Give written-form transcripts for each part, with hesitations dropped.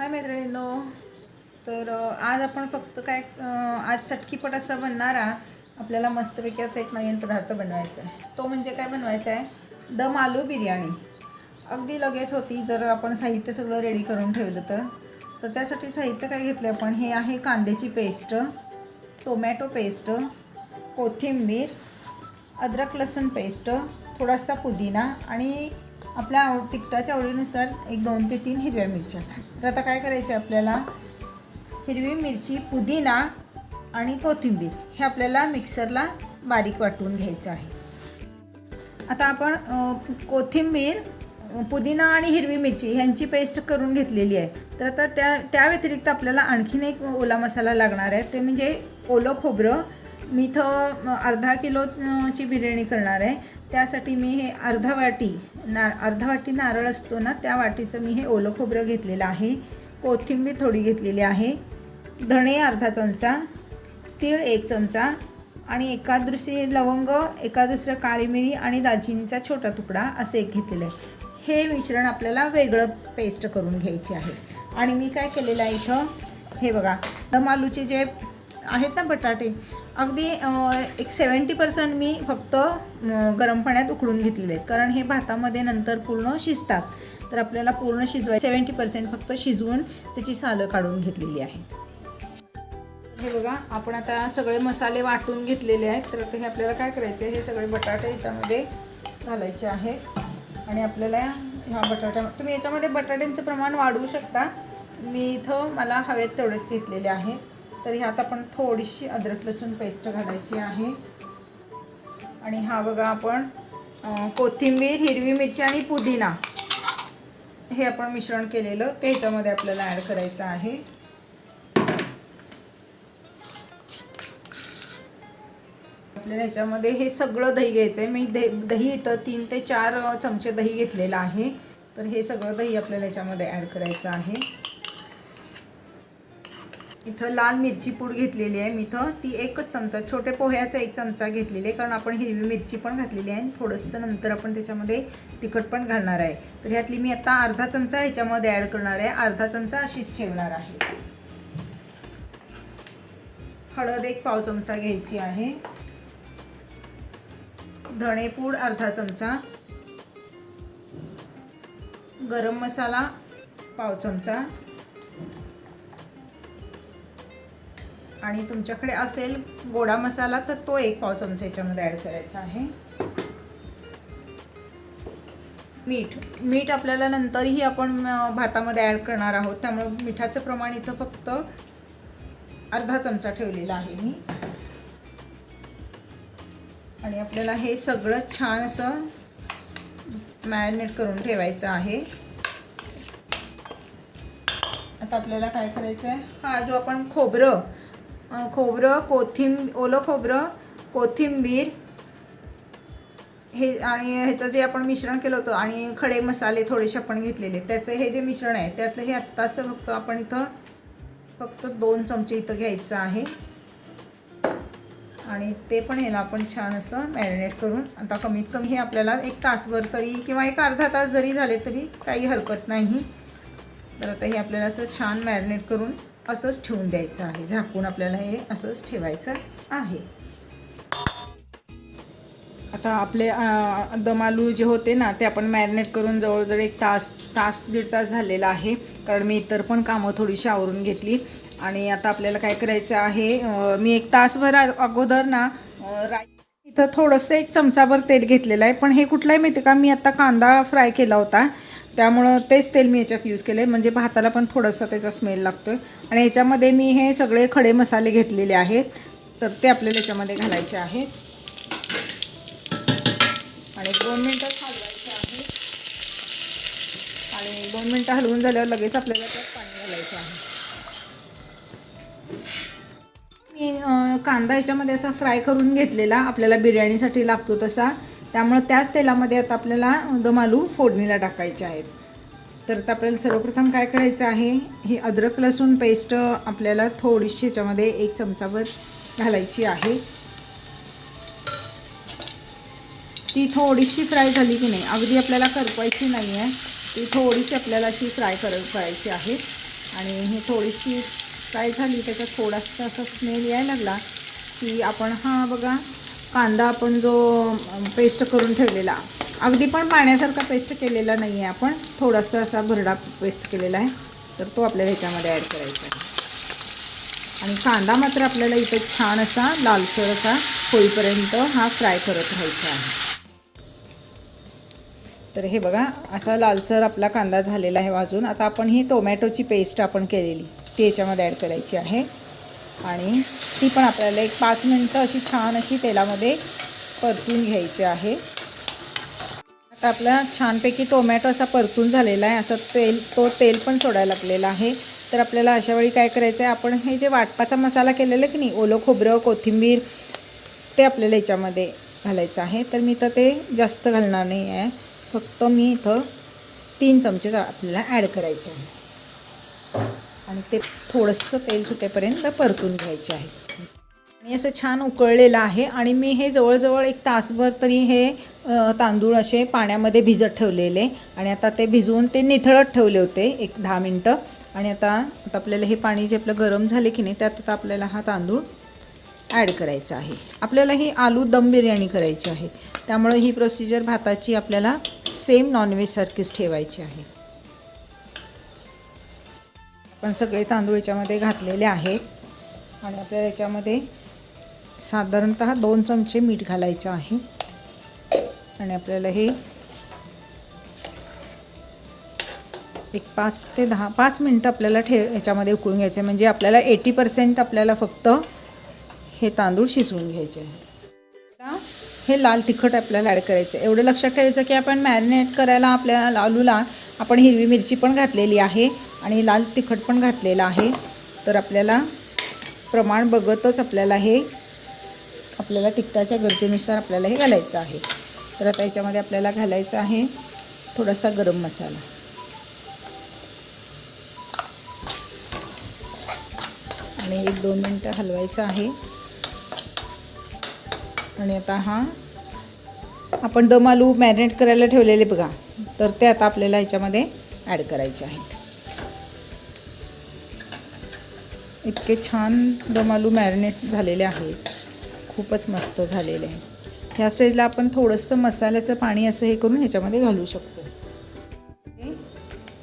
हाय मैत्रिणींनो, तर आज आपण फक्त काय आज चटकीपट असा बनणारा आपल्याला मस्तपैकी असा एक नवीन पदार्थ बनवायचा आहे। तो म्हणजे काय बनवायचा आहे, दम आलू बिर्याणी। अगदी लगेच होती जर आपण साहित्य सगळं रेडी करून ठेवलं तर त्यासाठी साहित्य काय घेतले आपण, हे आहे कांद्याची पेस्ट, टोमॅटो पेस्ट, कोथिंबीर, अद्रक लसूण पेस्ट, थोडासा पुदिना आणि आपल्या तिखटाच्या आवडीनुसार एक 2 ते 3 हिरव्या मिरच्या। तर आता काय करायचं आहे, आपल्याला हिरवी मिरची, पुदिना आणि कोथिंबीर हे आपल्याला मिक्सरला बारीक वाटून घ्यायचं आहे। आता आपण कोथिंबीर, पुदिना आणि हिरवी मिरची ह्यांची पेस्ट करून घेतलेली आहे। तर आता त्या व्यतिरिक्त आपल्याला आणखीन एक ओला मसाला लागणार आहे, ते म्हणजे ओलं खोबरं। मी इथं अर्धा किलोची बिर्याणी करणार आहे, त्यासाठी मी हे अर्धा वाटी नारळ असतो ना, त्या वाटीचं मी हे ओलं खोबरं घेतलेलं आहे। कोथिंबीर थोडी घेतलेली आहे, धणे अर्धा चमचा, तीळ 1 चमचा आणि एका दुसरी लवंग, एका दुसरं काळी मिरी आणि दालचिनीचा छोटा तुकडा असे एक घेतलेलं आहे। हे मिश्रण आपल्याला वेगळं पेस्ट करून घ्यायचे आहे। आणि मी काय केलेलं आहे इथं, हे बघा, दम आलूचे जे आहेत ना बटाटे, अगदी एक 70% मी फक्त गरम पाण्यात उकळून घेतलेले आहेत, कारण हे भातामध्ये नंतर पूर्ण शिजतात। तर आपल्याला पूर्ण शिजवायचे 70% फक्त शिजवून त्याची सालं काढून घेतलेली आहे। हे बघा, आपण आता सगळे मसाले वाटून घेतलेले आहेत। तर हे आपल्याला काय करायचं आहे, हे सगळे बटाटे याच्यामध्ये घालायचे आहेत। आणि आपल्याला ह्या तुम्ही याच्यामध्ये बटाट्यांचं प्रमाण वाढवू शकता, मी इथं मला हवेत तेवढेच घेतलेले आहेत। तर ह्यात आपण थोडीशी अद्रक लसूण पेस्ट घालायची आहे। आणि हा बघा, आपण कोथिंबीर, हिरवी मिरची आणि पुदिना हे आपण मिश्रण केलेलं ते ह्याच्यामध्ये आपल्याला ॲड करायचं आहे। आपल्याला ह्याच्यामध्ये हे सगळं दही घ्यायचं आहे। मी दही इथं 3 ते 4 चमचे दही घेतलेलं आहे। तर हे सगळं दही आपल्याला ह्याच्यामध्ये ॲड करायचं आहे। इथं लाल मिरची पूड घेतलेली आहे मी, इथं ती 1 चमचा, छोटे पोह्याचा 1 चमचा घेतलेली आहे, कारण आपण हिरवी मिरची पण घातलेली आहे आणि थोडंसं नंतर आपण त्याच्यामध्ये तिखट पण घालणार आहे। तर ह्यातली मी आता अर्धा चमचा ह्याच्यामध्ये ॲड करणार आहे, अर्धा चमचा अशीच ठेवणार आहे। हळद 1 पाव चमचा घ्यायची आहे, धणेपूड अर्धा चमचा, गरम मसाला पाव चमचा आणि तुमच्याकडे असेल गोडा मसाला तर तो 1 पाव चमचा याच्यामध्ये ॲड करायचा आहे। मीठ आपल्याला नंतरही आपण भातामध्ये ॲड करणार आहोत, त्यामुळे मिठाचं प्रमाण इथं फक्त अर्धा चमचा ठेवलेला आहे मी। आणि आपल्याला हे सगळं छान असं मॅरिनेट करून ठेवायचं आहे। आता आपल्याला काय करायचं आहे, हा जो आपण ओलं खोबरं, कोथिंबीर हे आणि ह्याचं जे आपण मिश्रण केलं होतं आणि खडे मसाले थोडेसे आपण घेतलेले, त्याचं हे जे मिश्रण आहे त्यातलं हे आत्ताचं फक्त आपण इथं फक्त 2 चमचे इथं घ्यायचं आहे। आणि ते पण ह्याला आपण छान असं मॅरिनेट करून, आता कमीत कमी हे आपल्याला 1 तासभर तरी किंवा 1 अर्धा तास जरी झाले तरी काही हरकत नाही। तर आता हे आपल्याला असं छान मॅरिनेट करून असंच ठेवून द्यायचं आहे, झाकून आपल्याला हे असंच ठेवायचं आहे। आता आपले दम आलू जे होते ना, ते आपण मॅरिनेट करून जवळजवळ 1 तास दीड तास झालेला आहे, कारण मी इतर पण कामं थोडीशी आवरून घेतली। आणि आता आपल्याला काय करायचं आहे, मी 1 तासभर अगोदर ना इथं थोडंसं 1 चमचाभर तेल घेतलेलं आहे, पण हे कुठलं आहे माहिती का, मी आता कांदा फ्राय केला होता त्यामुळं तेच तेल मी याच्यात यूज केलं आहे, म्हणजे भाताला पण थोडासा त्याचा स्मेल लागतो आहे। आणि याच्यामध्ये मी हे सगळे खडे मसाले घेतलेले आहेत, तर ते आपल्याला याच्यामध्ये घालायचे आहेत आणि 2 मिनटं हलवायचे आहे। आणि 2 मिनटं हलवून झाल्यावर लगेच आपल्याला त्यात पाणी घालायचं आहे। मी कांदा ह्याच्यामध्ये असा फ्राय करून घेतलेला, आपल्याला बिर्याणीसाठी लागतो तसा, त्यामुळे त्याच तेलामध्ये आता आपल्याला दम आलू फोडणीला टाकायचे आहेत। तर आता आपल्याला सर्वप्रथम काय करायचं आहे, ही अद्रक लसूण पेस्ट आपल्याला थोडीशी ह्याच्यामध्ये 1 चमचाभर घालायची आहे। ती थोडीशी फ्राय झाली की नाही, अगदी आपल्याला करपायची नाही आहे, ती थोडीशी आपल्याला अशी फ्राय करायची आहे। आणि हे थोडीशी फ्राय झाली, त्याचा थोडासा असा स्मेल यायला लागला की आपण हा बघा कांदा आपण जो पेस्ट करून ठेवलेला, अगदी पण पाण्यासारखा पेस्ट केलेला नाही आहे, आपण थोडासा असा भरडा पेस्ट केलेला आहे, तर तो आपल्याला ह्याच्यामध्ये ॲड करायचा आहे. आणि कांदा मात्र आपल्याला इथं छान असा लालसर असा होईपर्यंत हा फ्राय करत राहायचा आहे. तर हे बघा असा लालसर आपला कांदा झालेला आहे भाजून. आता आपण ही टोमॅटोची पेस्ट आपण केलेली ती याच्यामध्ये ॲड करायची आहे आणि ती पण आपल्याला एक 5 मिनटं अशी छान अशी तेलामध्ये परतून घ्यायची आहे. आता आपला छानपैकी टोमॅटो असा परतून झालेला आहे, असं तेल पण सोडायला लागलेलं आहे. तर आपल्याला अशा वेळी काय करायचं आहे, आपण हे जे वाटपाचा मसाला केलेला की नाही, ओलं खोबरं, कोथिंबीर, ते आपल्याला याच्यामध्ये घालायचं आहे. तर मी तर ते जास्त घालणार नाही आहे, फक्त मी इथं 3 चमचे आपल्याला ॲड करायचे आहे आणि ते थोडंसं तेल सुटेपर्यंत परतून घ्यायचे आहे. आणि असं छान उकळलेलं आहे आणि मी हे जवळजवळ 1 तासभर तरी हे तांदूळ असे पाण्यामध्ये भिजत ठेवलेले आणि आता ते भिजवून ते निथळत ठेवले होते 1-10 मिनटं. आणि आता आपल्याला हे पाणी जे आपलं गरम झाले की नाही, त्यात आता आपल्याला हा तांदूळ ॲड करायचा आहे. आपल्याला ही आलू दम बिर्याणी करायची आहे, त्यामुळे ही प्रोसिजर भाताची आपल्याला सेम नॉनव्हेजसारखीच ठेवायची आहे. आपण सगळे तांदूळ याच्यामध्ये घातलेले आहेत आणि आपल्याला याच्यामध्ये साधारणतः 2 चमचे मीठ घालायचं आहे आणि आपल्याला हे एक 5 मिनटं आपल्याला ह्याच्यामध्ये उकळून घ्यायचं आहे. म्हणजे आपल्याला 80% आपल्याला फक्त हे तांदूळ शिजवून घ्यायचे आहे. हे लाल तिखट आपल्याला ॲड करायचं आहे. एवढं लक्षात ठेवायचं की आपण मॅरिनेट करायला आपल्या आलूला आपण हिरवी मिरची पण घातलेली आहे आणि लाल तिखट पण घातलेलं आहे. तर आपल्याला प्रमाण बघतच आपल्याला तिखटाच्या गरजेनुसार आपल्याला हे घालायचं आहे. तर आता याच्यामध्ये आपल्याला घालायचं आहे थोडासा गरम मसाला आणि 1-2 मिनटं हलवायचं आहे. आणि आता हा आपण दम आलू मॅरिनेट करायला ठेवलेले बघा, तर ते आता आपल्याला ह्याच्यामध्ये ॲड करायचे आहे. इतके छान दम आलू मॅरिनेट झालेले आहेत, खूपच मस्त झालेले आहे. ह्या स्टेजला आपण थोडंसं मसाल्याचं पाणी असं हे करून ह्याच्यामध्ये घालू शकतो.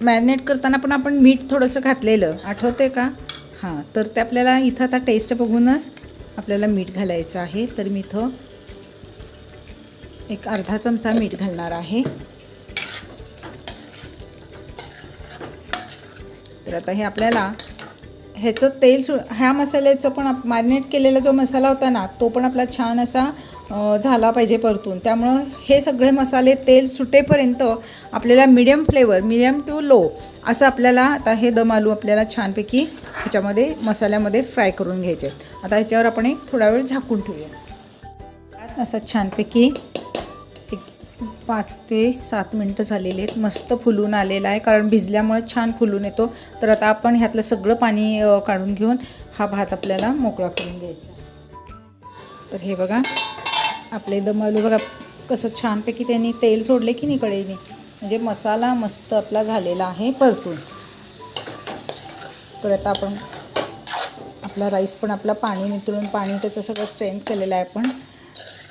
मॅरिनेट करताना पण आपण मीठ थोडंसं घातलेलं आठवते का? हां, तर ते आपल्याला इथं आता टेस्ट बघूनच आपल्याला मीठ घालायचं आहे. तर मी इथं एक अर्धा चमचा मीठ घालणार आहे. तर आता हे आपल्याला ह्याचं तेल ह्या मसाल्याचं पण मॅरिनेट केलेला जो मसाला होता ना, तो पण आपला छान असा झाला पाहिजे परतून. त्यामुळं हे सगळे मसाले तेल सुटेपर्यंत आपल्याला मीडियम टू लो असं आपल्याला आता हे दम आलू आपल्याला छानपैकी ह्याच्यामध्ये मसाल्यामध्ये फ्राय करून घ्यायचे. आता ह्याच्यावर आपण एक थोडा वेळ झाकून ठेवूया. असं छानपैकी 5 ते 7 मिनटं झालेली आहेत. मस्त फुलून आलेला आहे, कारण भिजल्यामुळे छान फुलून येतो. तर आता आपण ह्यातलं सगळं पाणी काढून घेऊन हा भात आपल्याला मोकळा करून घ्यायचा. तर हे बघा आपले दम आलू बघा कसं छानपैकी त्यांनी तेल सोडले की नाही कढईने, म्हणजे मसाला मस्त आपला झालेला आहे परतून. तर आता आपण आपला राईस पण आपला पाणी नितळून त्याचं सगळं स्ट्रेन केलेलं आहे आपण.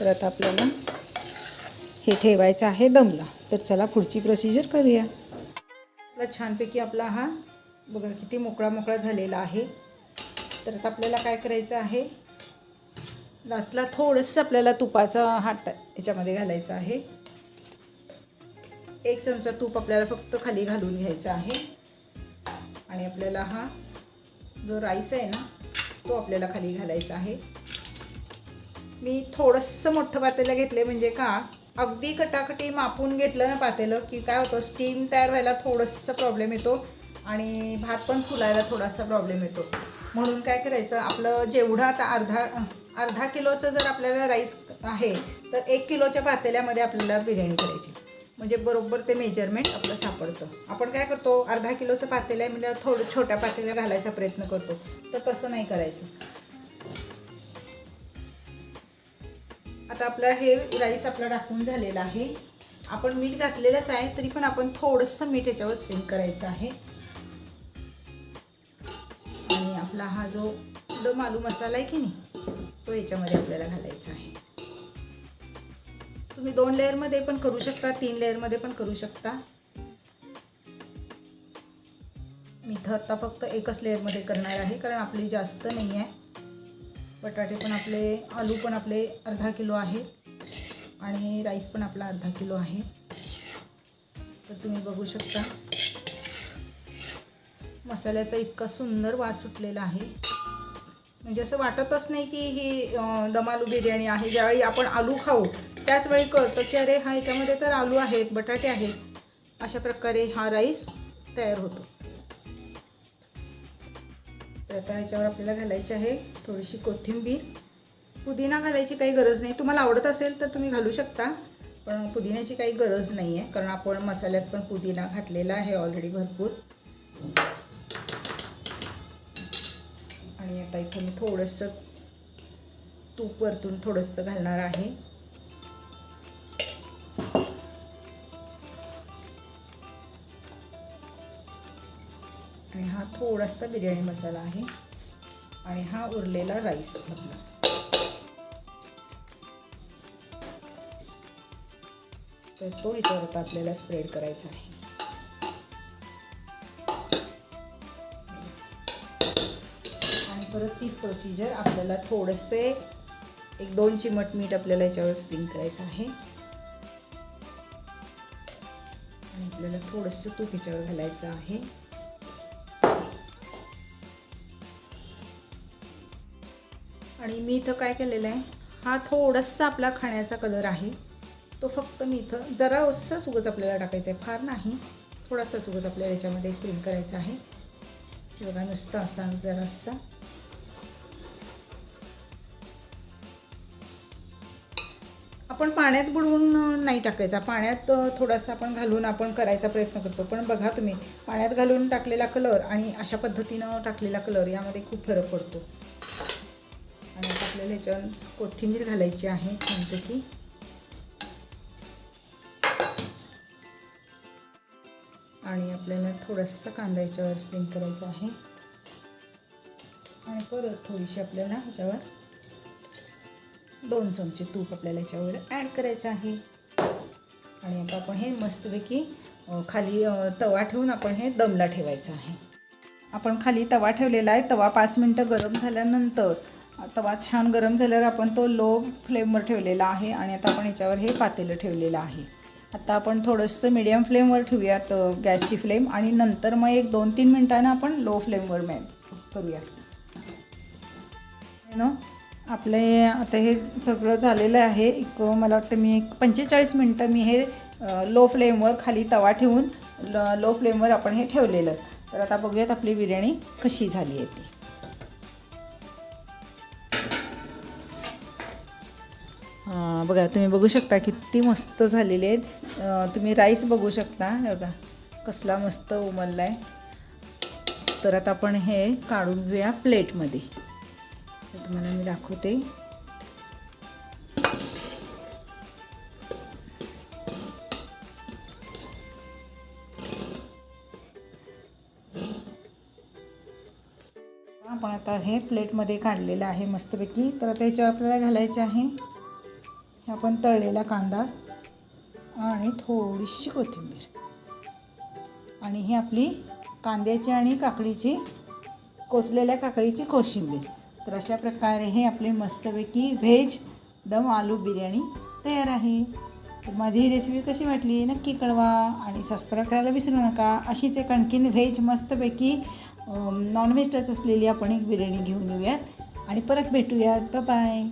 तर आता आपल्याला हे ठेवायचं आहे दमला. तर चला पुढची प्रोसिजर करूया. आपला छानपैकी आपला हा बघा किती मोकळा झालेला आहे. तर आता आपल्याला काय करायचं आहे, लास्टला थोडंसं आपल्याला तुपाचा हात ह्याच्यामध्ये घालायचं आहे. 1 चमचा तूप आपल्याला फक्त खाली घालून घ्यायचा आहे आणि आपल्याला हा जो राईस आहे ना, तो आपल्याला खाली घालायचा आहे. मी थोडंसं मोठं पातेलं घेतलं, म्हणजे का अगदी कटाकटी मापून घेतलं ना पातेलं की काय होतं, स्टीम तयार व्हायला थोडंसं प्रॉब्लेम येतो आणि भात पण फुलायला थोडासा प्रॉब्लेम येतो. म्हणून काय करायचं, आपलं जेवढं आता अर्धा किलोचं जर आपल्याला राईस आहे तर 1 किलोच्या पातेल्यामध्ये आपल्याला बिर्याणी करायची, म्हणजे बरोबर ते मेजरमेंट आपलं सापडतं. आपण काय करतो, अर्धा किलोचं पातेलं आहे म्हणजे थोडं छोट्या पातेल्या घालायचा प्रयत्न करतो, तर तसं नाही करायचं. आता आपला हे राईस आपला टाकून झालेला आहे. आपण मीठ घातलेलंच आहे, तरी पण आपण थोडंसं मीठ याच्यावर स्प्रिंक करायचं आहे. आपला हा जो दम आलू मसाला आहे की नाही तो याच्यामध्ये आपल्याला घालायचा आहे. तुम्ही 2 लेअरमध्ये पण करू शकता, 3 लेअरमध्ये पण करू शकता. मी इथं आता फक्त एकच लेअरमध्ये करणार आहे कारण आपली जास्त नाही आहे. बटाटे पण आपले, आलू पण आपले अर्धा किलो आहेत आणि राईस पण आपला अर्धा किलो आहे. तर तुम्ही बघू शकता मसाल्याचा इतका सुंदर वास सुटलेला आहे, म्हणजे असं वाटतच नाही की ही दम आलू बिर्याणी आहे. ज्यावेळी आपण आलू खाऊ त्याच वेळी कळतं की अरे हा याच्यामध्ये तर आलू आहेत, बटाटे आहेत. अशा प्रकारे हा राईस तयार होतो. तर आता ह्याच्यावर आपल्याला घालायची आहे थोडीशी कोथिंबीर. पुदिना घालायची काही गरज नाही, तुम्हाला आवडत असेल तर तुम्ही घालू शकता, पण पुदिन्याची काही गरज नाही आहे कारण आपण मसाल्यात पण पुदिना घातलेला आहे ऑलरेडी भरपूर. आणि आता इथं मी थोडंसं तूप वरतून थोडंसं घालणार आहे. आणि हा थोडासा बिर्याणी मसाला आहे आणि हा उरलेला राईस आपला. तर तो ह्याच्यावर आता आपल्याला स्प्रेड करायचा आहे. आणि परत तीच प्रोसिजर आपल्याला थोडेसे 1-2 चिमट मीठ आपल्याला याच्यावर स्प्रिंक करायचं आहे. आणि आपल्याला थोडंसं तूप ह्याच्यावर घालायचं आहे. आणि मी इथं काय केलेलं आहे, हा थोडासा आपला खाण्याचा कलर आहे, तो फक्त मी इथं जरासाच उगाच आपल्याला टाकायचा आहे, फार नाही, थोडासाच उगाच आपल्याला याच्यामध्ये स्प्रिंक करायचा आहे. बघा नुसतं असा जरासा. आपण पाण्यात बुडवून नाही टाकायचा, पाण्यात थोडासा आपण घालून आपण करायचा प्रयत्न करतो, पण बघा तुम्ही पाण्यात घालून टाकलेला कलर आणि अशा पद्धतीनं टाकलेला कलर यामध्ये खूप फरक पडतो. आणि आता आपल्याला ह्याच्यावर कोथिंबीर घालायची आहे छानपैकी. आणि आपल्याला थोडंसं कांदा याच्यावर स्प्रिंक करायचा आहे. आणि परत थोडीशी आपल्याला ह्याच्यावर 2 चमचे तूप आपल्याला याच्यावर ॲड करायचं आहे. आणि आता आपण हे मस्तपैकी खाली तवा ठेवून आपण हे दमला ठेवायचं आहे. आपण खाली तवा ठेवलेला आहे. तवा 5 मिनटं गरम झाल्यानंतर, तवा छान गरम झाल्यावर आपण तो लो फ्लेमवर ठेवलेला आहे. आणि आता आपण याच्यावर हे पातेलं ठेवलेलं आहे. आता आपण थोडंसं मीडियम फ्लेमवर ठेवूयात गॅसची फ्लेम, आणि नंतर मग 1-2-3 मिनटांना आपण लो फ्लेमवर करूया. आपले आता हे सगळं झालेलं आहे. मला वाटतं मी 45 मिनटं मी हे लो फ्लेमवर खाली तवा ठेवून लो फ्लेमवर आपण हे ठेवलेलं. तर आता बघूयात आपली बिर्याणी कशी झाली आहे ती. बघा तुम्ही बघू शकता किती मस्त झालेले आहेत. तुम्ही राईस बघू शकता, बघा कसला मस्त उमलला आहे. तर आता आपण हे काढून घेऊया प्लेटमध्ये. तुम्हाला मी दाखवते. आपण आता हे प्लेटमध्ये काढलेलं आहे मस्तपैकी. तर आता याच्यावर आपल्याला घालायचं आहे हे आपण तळलेला कांदा आणि थोडीशी कोथिंबीर, आणि ही आपली कांद्याची आणि काकडीची, कोचलेल्या काकडीची कोशिंबीर. तर अशा प्रकारे हे आपली मस्तपैकी व्हेज दम आलू बिर्याणी तयार आहे. तर माझी ही रेसिपी कशी वाटली नक्की कळवा, आणि सबस्क्राईब करायला विसरू नका. अशीच एक आणखीन व्हेज मस्तपैकी नॉनव्हेज टच असलेली आपण एक बिर्याणी घेऊन येऊयात आणि परत भेटूयात. Bye bye.